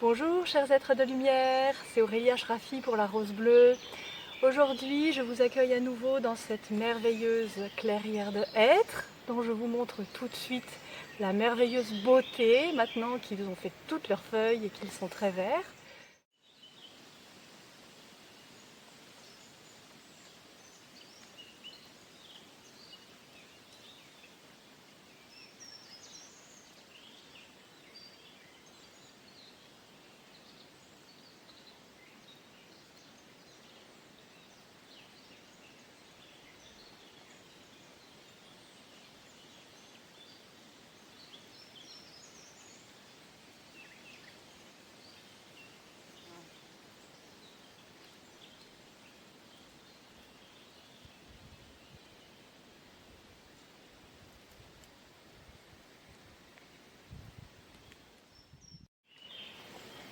Bonjour chers êtres de lumière, c'est Aurélie Ashrafi pour la Rose Bleue. Aujourd'hui je vous accueille à nouveau dans cette merveilleuse clairière de hêtres dont je vous montre tout de suite la merveilleuse beauté maintenant qu'ils ont fait toutes leurs feuilles et qu'ils sont très verts.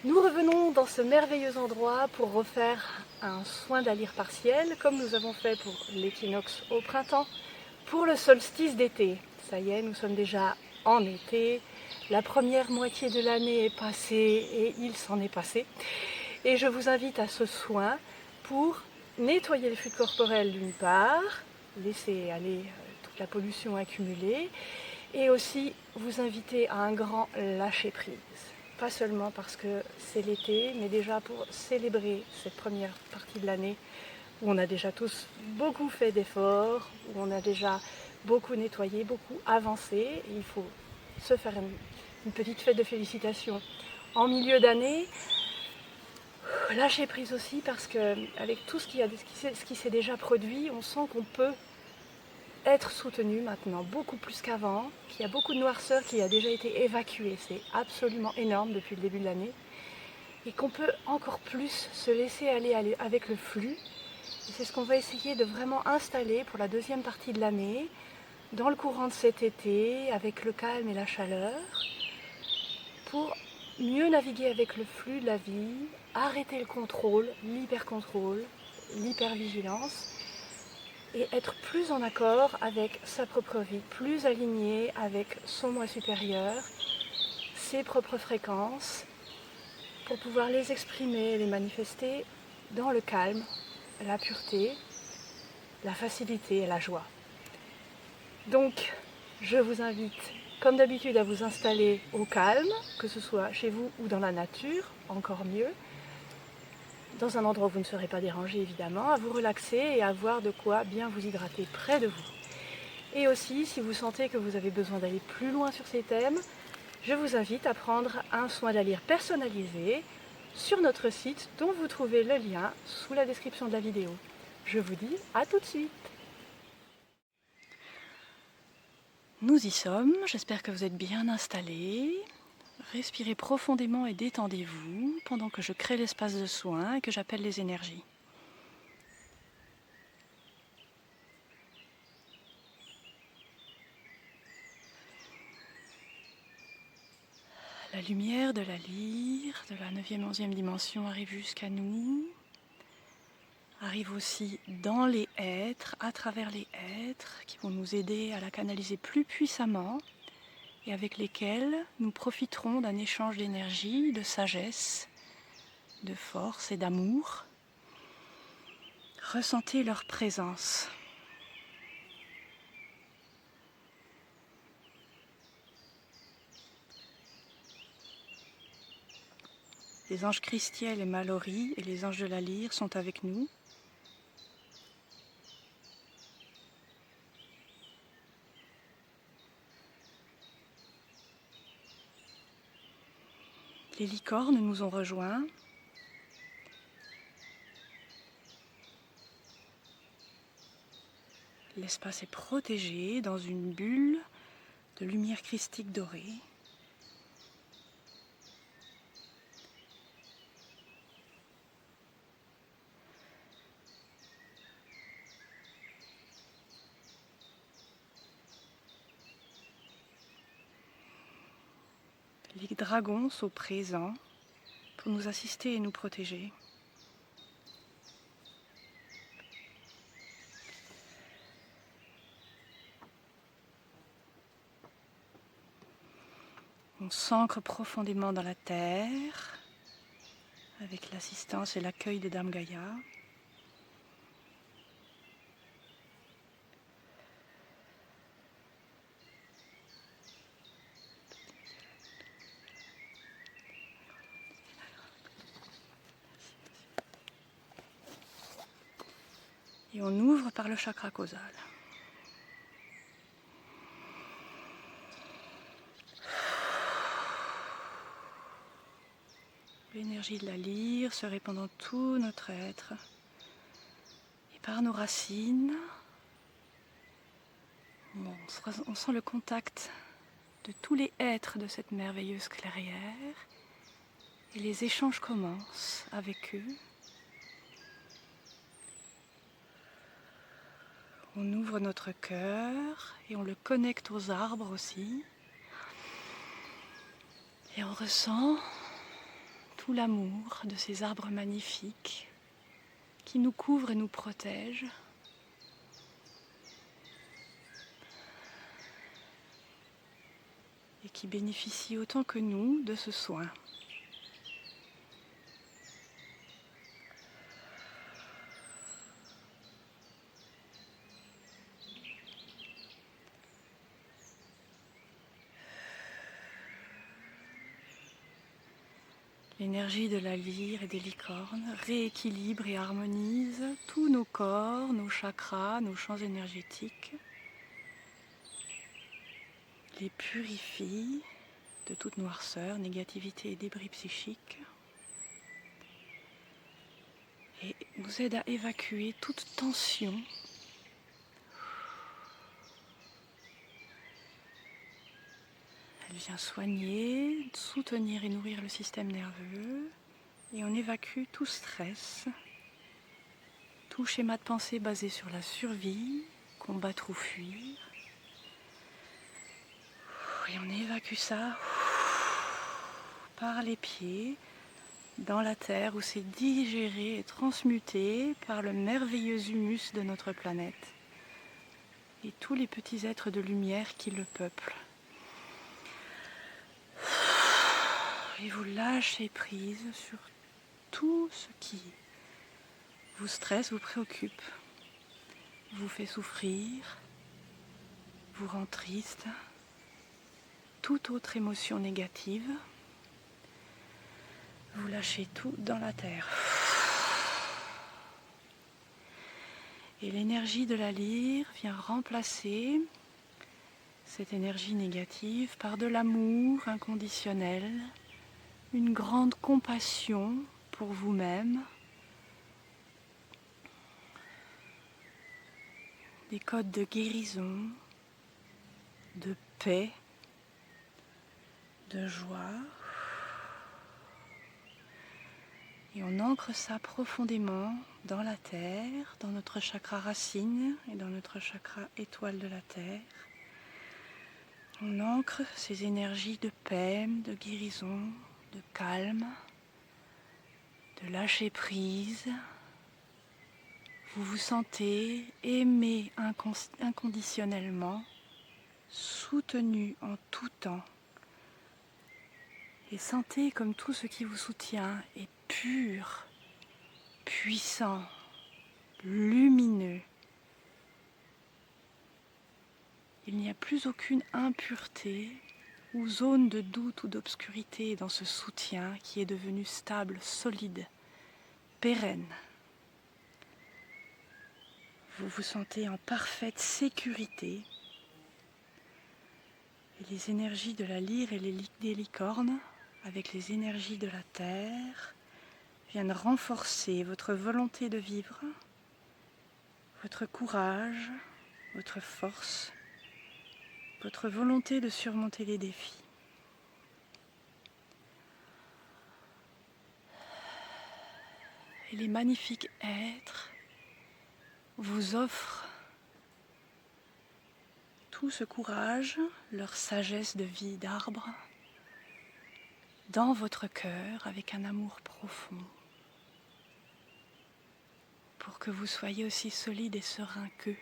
Nous revenons dans ce merveilleux endroit pour refaire un soin d'allire partiel comme nous avons fait pour l'équinoxe au printemps, pour le solstice d'été. Ça y est, nous sommes déjà en été, la première moitié de l'année est passée et il s'en est passé. Et je vous invite à ce soin pour nettoyer les fluides corporels d'une part, laisser aller toute la pollution accumulée, et aussi vous inviter à un grand lâcher-prise. Pas seulement parce que c'est l'été, mais déjà pour célébrer cette première partie de l'année où on a déjà tous beaucoup fait d'efforts, où on a déjà beaucoup nettoyé, beaucoup avancé. Et il faut se faire une petite fête de félicitations en milieu d'année. Lâcher prise aussi parce qu'avec tout ce qui s'est déjà produit, on sent qu'on peut être soutenu maintenant beaucoup plus qu'avant, qu'il y a beaucoup de noirceur qui a déjà été évacuée, c'est absolument énorme depuis le début de l'année, et qu'on peut encore plus se laisser aller avec le flux. Et c'est ce qu'on va essayer de vraiment installer pour la deuxième partie de l'année, dans le courant de cet été, avec le calme et la chaleur, pour mieux naviguer avec le flux de la vie, arrêter le contrôle, l'hyper-contrôle, l'hyper-vigilance, et être plus en accord avec sa propre vie, plus aligné avec son moi supérieur, ses propres fréquences, pour pouvoir les exprimer et les manifester dans le calme, la pureté, la facilité et la joie. Donc, je vous invite, comme d'habitude, à vous installer au calme, que ce soit chez vous ou dans la nature, encore mieux, dans un endroit où vous ne serez pas dérangé évidemment, à vous relaxer et à avoir de quoi bien vous hydrater près de vous. Et aussi, si vous sentez que vous avez besoin d'aller plus loin sur ces thèmes, je vous invite à prendre un soin d'allire personnalisé sur notre site dont vous trouvez le lien sous la description de la vidéo. Je vous dis à tout de suite. Nous y sommes, j'espère que vous êtes bien installés. Respirez profondément et détendez-vous pendant que je crée l'espace de soin et que j'appelle les énergies. La lumière de la lyre, de la 9e, 11e dimension arrive jusqu'à nous, arrive aussi dans les êtres, à travers les êtres, qui vont nous aider à la canaliser plus puissamment et avec lesquels nous profiterons d'un échange d'énergie, de sagesse, de force et d'amour. Ressentez leur présence. Les anges Christiel et Mallory et les anges de la lyre sont avec nous. Les licornes nous ont rejoints. L'espace est protégé dans une bulle de lumière christique dorée. Les dragons sont présents pour nous assister et nous protéger. On s'ancre profondément dans la terre, avec l'assistance et l'accueil de Dame Gaïa. Et on ouvre par le chakra causal. L'énergie de la lyre se répand dans tout notre être. Et par nos racines, on sent le contact de tous les êtres de cette merveilleuse clairière. Et les échanges commencent avec eux. On ouvre notre cœur et on le connecte aux arbres aussi. Et on ressent tout l'amour de ces arbres magnifiques qui nous couvrent et nous protègent. Et qui bénéficient autant que nous de ce soin. L'énergie de la lyre et des licornes rééquilibre et harmonise tous nos corps, nos chakras, nos champs énergétiques, les purifie de toute noirceur, négativité et débris psychiques, et nous aide à évacuer toute tension. Elle vient soigner, soutenir et nourrir le système nerveux, et on évacue tout stress, tout schéma de pensée basé sur la survie, combattre ou fuir. Et on évacue ça par les pieds, dans la terre où c'est digéré et transmuté par le merveilleux humus de notre planète et tous les petits êtres de lumière qui le peuplent. Et vous lâchez prise sur tout ce qui vous stresse, vous préoccupe, vous fait souffrir, vous rend triste, toute autre émotion négative. Vous lâchez tout dans la terre. Et l'énergie de la lyre vient remplacer cette énergie négative par de l'amour inconditionnel, une grande compassion pour vous-même, des codes de guérison, de paix, de joie. Et on ancre ça profondément dans la terre, dans notre chakra racine et dans notre chakra étoile de la terre. On ancre ces énergies de paix, de guérison, de calme, de lâcher prise. Vous vous sentez aimé inconditionnellement, soutenu en tout temps. Et sentez comme tout ce qui vous soutient est pur, puissant, lumineux. Il n'y a plus aucune impureté ou zone de doute ou d'obscurité dans ce soutien qui est devenu stable, solide, pérenne. Vous vous sentez en parfaite sécurité. Et les énergies de la lyre et des licornes, avec les énergies de la terre, viennent renforcer votre volonté de vivre, votre courage, votre force, votre volonté de surmonter les défis. Et les magnifiques êtres vous offrent tout ce courage, leur sagesse de vie d'arbre, dans votre cœur avec un amour profond, pour que vous soyez aussi solide et serein qu'eux.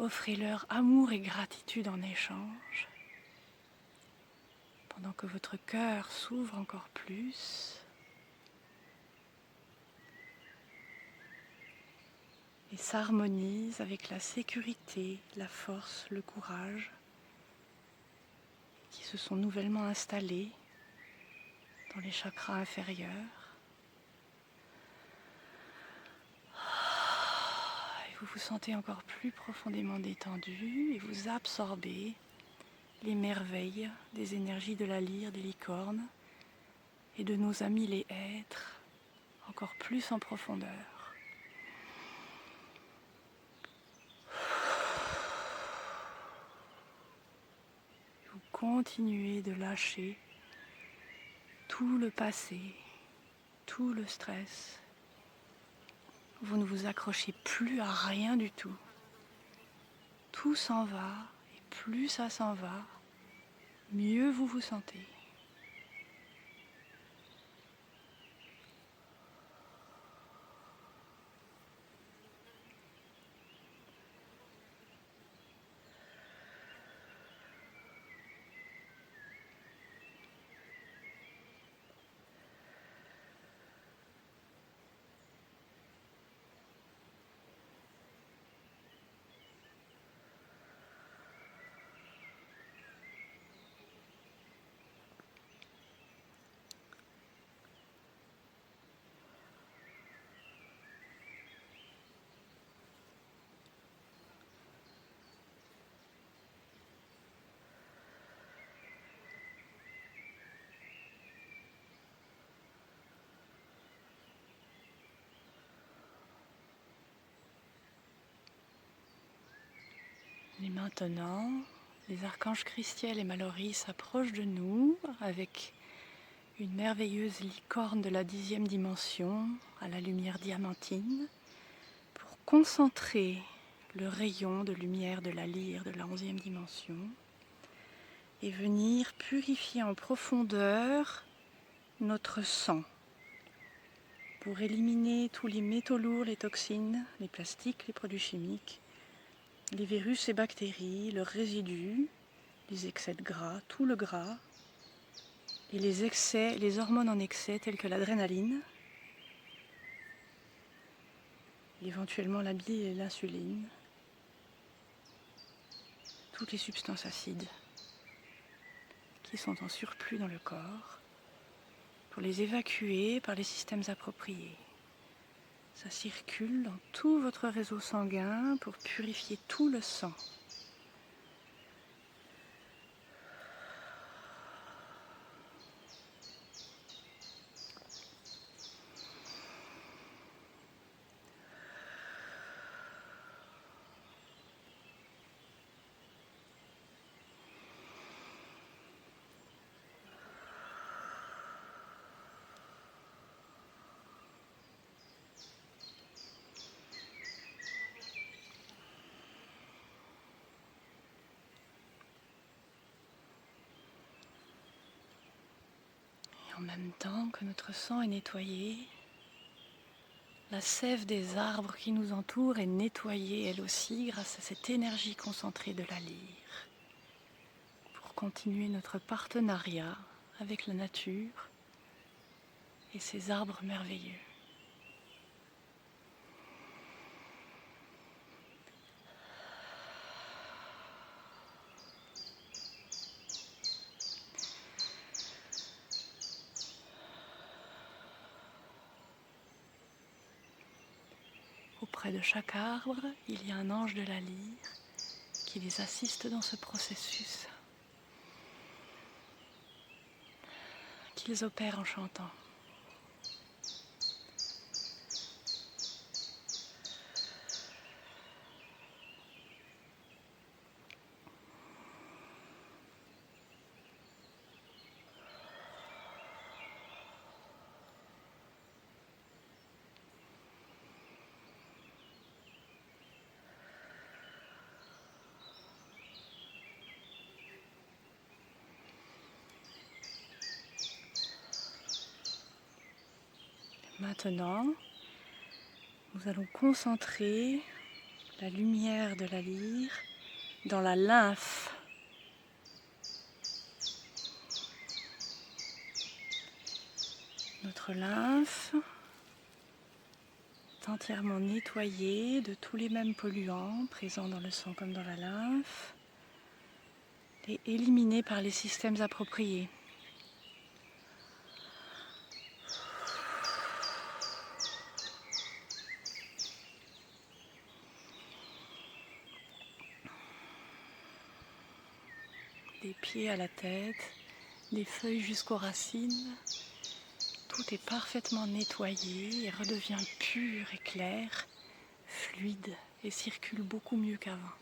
offrez-leur amour et gratitude en échange, pendant que votre cœur s'ouvre encore plus et s'harmonise avec la sécurité, la force, le courage qui se sont nouvellement installés dans les chakras inférieurs. Et vous vous sentez encore plus profondément détendu et vous absorbez les merveilles des énergies de la lyre, des licornes et de nos amis les êtres encore plus en profondeur. Vous continuez de lâcher tout le passé, tout le stress. Vous ne vous accrochez plus à rien du tout. Tout s'en va et plus ça s'en va, mieux vous vous sentez. Et maintenant, les archanges Christiel et Mallory s'approchent de nous avec une merveilleuse licorne de la 10e dimension à la lumière diamantine pour concentrer le rayon de lumière de la lyre de la 11e dimension et venir purifier en profondeur notre sang pour éliminer tous les métaux lourds, les toxines, les plastiques, les produits chimiques, les virus et bactéries, leurs résidus, les excès de gras, tout le gras, et les excès, les hormones en excès telles que l'adrénaline, éventuellement la bile et l'insuline, toutes les substances acides qui sont en surplus dans le corps, pour les évacuer par les systèmes appropriés. Ça circule dans tout votre réseau sanguin pour purifier tout le sang. En même temps que notre sang est nettoyé, la sève des arbres qui nous entourent est nettoyée elle aussi grâce à cette énergie concentrée de la lyre pour continuer notre partenariat avec la nature et ces arbres merveilleux. Auprès de chaque arbre, il y a un ange de la lyre qui les assiste dans ce processus, qu'ils opèrent en chantant. Maintenant, nous allons concentrer la lumière de la lyre dans la lymphe. Notre lymphe est entièrement nettoyée de tous les mêmes polluants présents dans le sang comme dans la lymphe et éliminés par les systèmes appropriés. Des pieds à la tête, des feuilles jusqu'aux racines, tout est parfaitement nettoyé et redevient pur et clair, fluide et circule beaucoup mieux qu'avant.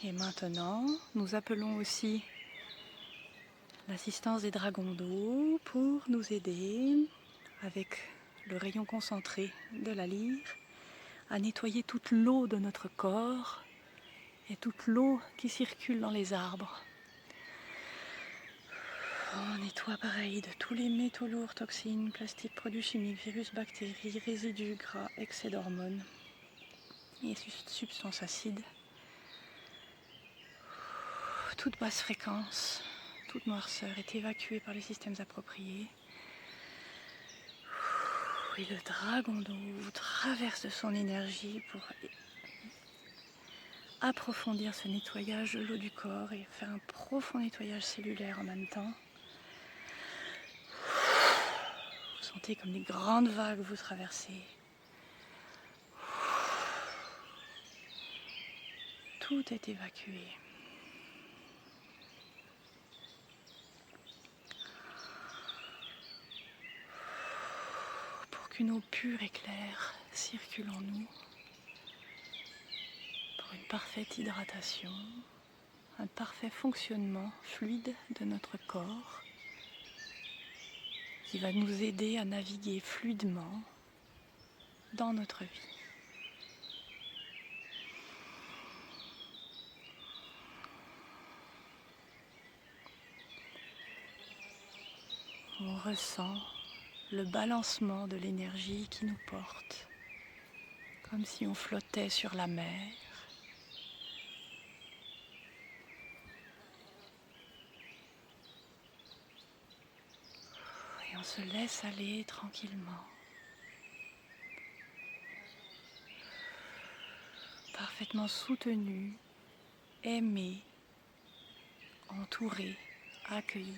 Et maintenant, nous appelons aussi l'assistance des dragons d'eau pour nous aider avec le rayon concentré de la lyre à nettoyer toute l'eau de notre corps et toute l'eau qui circule dans les arbres. On nettoie pareil de tous les métaux lourds, toxines, plastiques, produits chimiques, virus, bactéries, résidus, gras, excès d'hormones et substances acides. Toute basse fréquence, toute noirceur est évacuée par les systèmes appropriés. Et le dragon d'eau traverse de son énergie pour approfondir ce nettoyage de l'eau du corps et faire un profond nettoyage cellulaire en même temps. Vous sentez comme des grandes vagues vous traversez. Tout est évacué. Pour qu'une eau pure et claire circule en nous. Pour une parfaite hydratation, un parfait fonctionnement fluide de notre corps qui va nous aider à naviguer fluidement dans notre vie. On ressent le balancement de l'énergie qui nous porte, comme si on flottait sur la mer. Et on se laisse aller tranquillement, parfaitement soutenu, aimé, entouré, accueilli.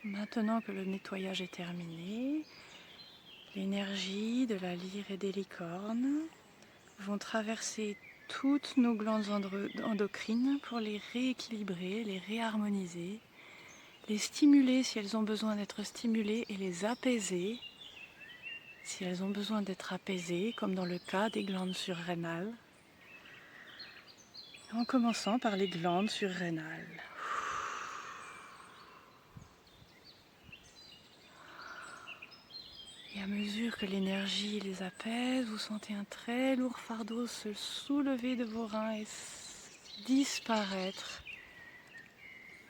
Maintenant que le nettoyage est terminé, l'énergie de la lyre et des licornes vont traverser toutes nos glandes endocrines pour les rééquilibrer, les réharmoniser, les stimuler si elles ont besoin d'être stimulées et les apaiser si elles ont besoin d'être apaisées, comme dans le cas des glandes surrénales. En commençant par les glandes surrénales. Et à mesure que l'énergie les apaise, vous sentez un très lourd fardeau se soulever de vos reins et disparaître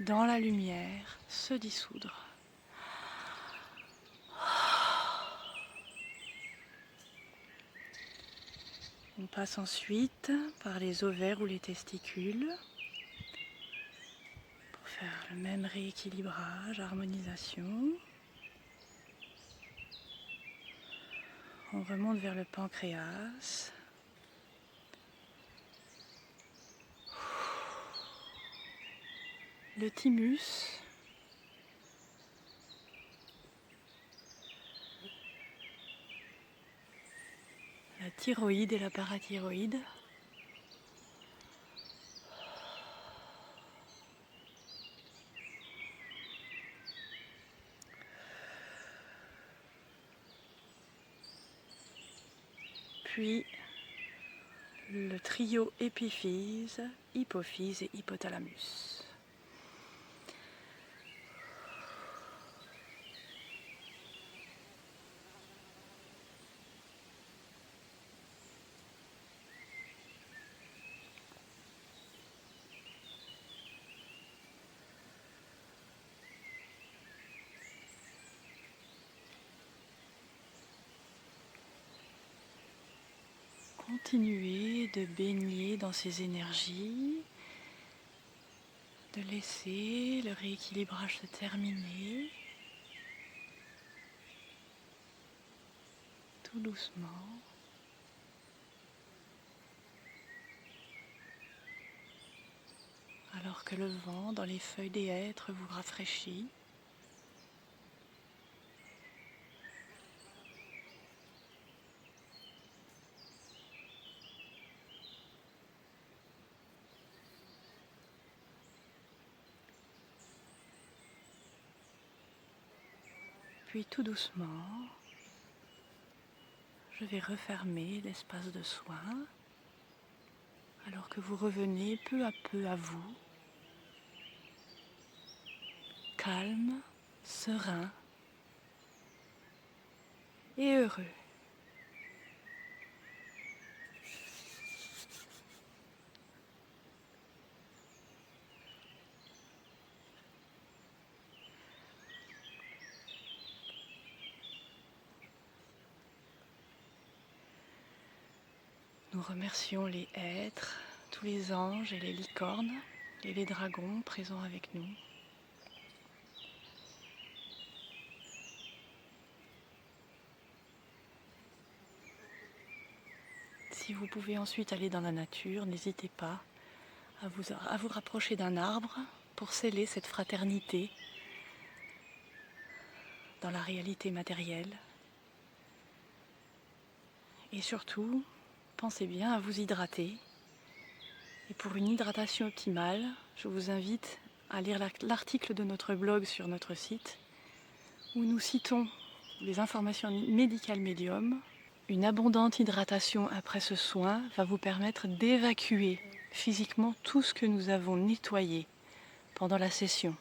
dans la lumière, se dissoudre. On passe ensuite par les ovaires ou les testicules pour faire le même rééquilibrage, harmonisation. On remonte vers le pancréas. Le thymus. La thyroïde et la parathyroïde. Puis le trio épiphyse, hypophyse et hypothalamus. Continuez de baigner dans ces énergies, de laisser le rééquilibrage se terminer, tout doucement. Alors que le vent dans les feuilles des hêtres vous rafraîchit. Puis tout doucement, je vais refermer l'espace de soin alors que vous revenez peu à peu à vous, calme, serein et heureux. Nous remercions les êtres, tous les anges et les licornes et les dragons présents avec nous. Si vous pouvez ensuite aller dans la nature, n'hésitez pas à vous rapprocher d'un arbre pour sceller cette fraternité dans la réalité matérielle. Et surtout, pensez bien à vous hydrater. Et pour une hydratation optimale, je vous invite à lire l'article de notre blog sur notre site où nous citons les informations médicales médium. Une abondante hydratation après ce soin va vous permettre d'évacuer physiquement tout ce que nous avons nettoyé pendant la session.